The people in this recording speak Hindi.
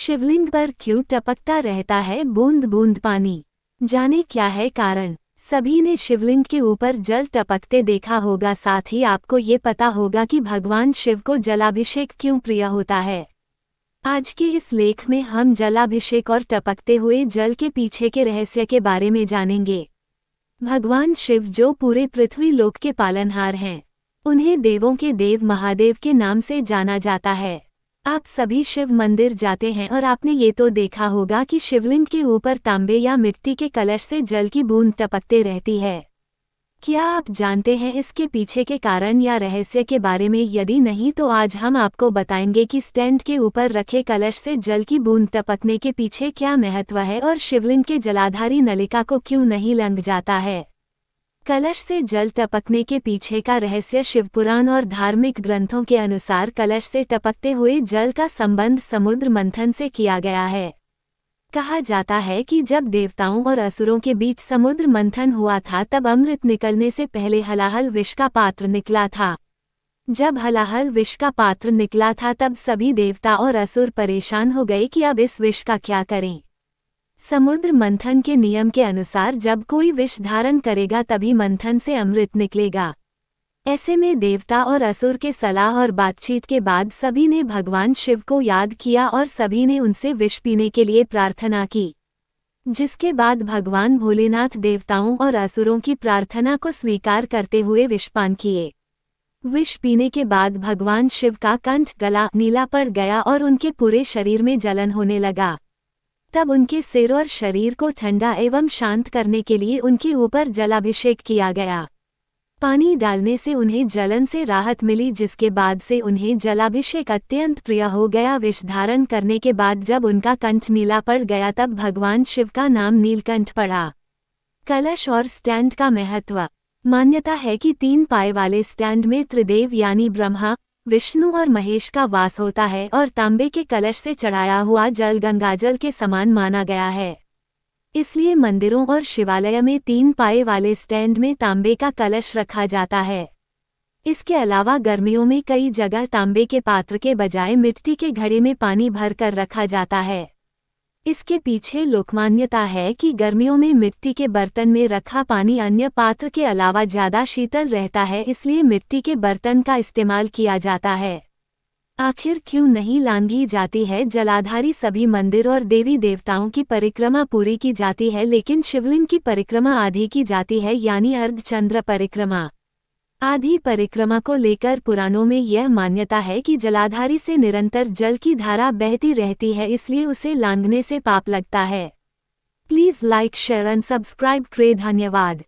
शिवलिंग पर क्यों टपकता रहता है बूंद बूंद पानी? जाने क्या है कारण। सभी ने शिवलिंग के ऊपर जल टपकते देखा होगा, साथ ही आपको ये पता होगा कि भगवान शिव को जलाभिषेक क्यों प्रिय होता है। आज के इस लेख में हम जलाभिषेक और टपकते हुए जल के पीछे के रहस्य के बारे में जानेंगे। भगवान शिव जो पूरे पृथ्वी लोक के पालनहार हैं, उन्हें देवों के देव महादेव के नाम से जाना जाता है। आप सभी शिव मंदिर जाते हैं और आपने ये तो देखा होगा कि शिवलिंग के ऊपर तांबे या मिट्टी के कलश से जल की बूंद टपकते रहती है। क्या आप जानते हैं इसके पीछे के कारण या रहस्य के बारे में? यदि नहीं तो आज हम आपको बताएंगे कि स्टैंड के ऊपर रखे कलश से जल की बूंद टपकने के पीछे क्या महत्व है और शिवलिंग के जलाधारी नलिका को क्यों नहीं लंघ जाता है। कलश से जल टपकने के पीछे का रहस्य शिवपुराण और धार्मिक ग्रंथों के अनुसार कलश से टपकते हुए जल का संबंध समुद्र मंथन से किया गया है। कहा जाता है कि जब देवताओं और असुरों के बीच समुद्र मंथन हुआ था तब अमृत निकलने से पहले हलाहल विष का पात्र निकला था। जब हलाहल विष का पात्र निकला था तब सभी देवता और असुर परेशान हो गए कि अब इस विष का क्या करें। समुद्र मंथन के नियम के अनुसार जब कोई विष धारण करेगा तभी मंथन से अमृत निकलेगा। ऐसे में देवता और असुर के सलाह और बातचीत के बाद सभी ने भगवान शिव को याद किया और सभी ने उनसे विष पीने के लिए प्रार्थना की, जिसके बाद भगवान भोलेनाथ देवताओं और असुरों की प्रार्थना को स्वीकार करते हुए विषपान किए। विष पीने के बाद भगवान शिव का कंठ गला नीला पड़ गया और उनके पूरे शरीर में जलन होने लगा। तब उनके सिर और शरीर को ठंडा एवं शांत करने के लिए उनके ऊपर जलाभिषेक किया गया। पानी डालने से उन्हें जलन से राहत मिली, जिसके बाद से उन्हें जलाभिषेक अत्यंत प्रिय हो गया। विष धारण करने के बाद जब उनका कंठ नीला पड़ गया तब भगवान शिव का नाम नीलकंठ पड़ा। कलश और स्टैंड का महत्व। मान्यता है कि 3 पाए वाले स्टैंड में त्रिदेव यानी ब्रह्मा, विष्णु और महेश का वास होता है और तांबे के कलश से चढ़ाया हुआ जल गंगाजल के समान माना गया है। इसलिए मंदिरों और शिवालय में 3 पाए वाले स्टैंड में तांबे का कलश रखा जाता है। इसके अलावा गर्मियों में कई जगह तांबे के पात्र के बजाय मिट्टी के घड़े में पानी भर कर रखा जाता है। इसके पीछे लोकमान्यता है कि गर्मियों में मिट्टी के बर्तन में रखा पानी अन्य पात्र के अलावा ज़्यादा शीतल रहता है, इसलिए मिट्टी के बर्तन का इस्तेमाल किया जाता है। आखिर क्यों नहीं लांघी जाती है जलाधारी? सभी मंदिर और देवी देवताओं की परिक्रमा पूरी की जाती है, लेकिन शिवलिंग की परिक्रमा आधी की जाती है, यानी अर्धचंद्र परिक्रमा। आधी परिक्रमा को लेकर पुराणों में यह मान्यता है कि जलाधारी से निरंतर जल की धारा बहती रहती है, इसलिए उसे लांघने से पाप लगता है। Please like, share and subscribe करें। धन्यवाद।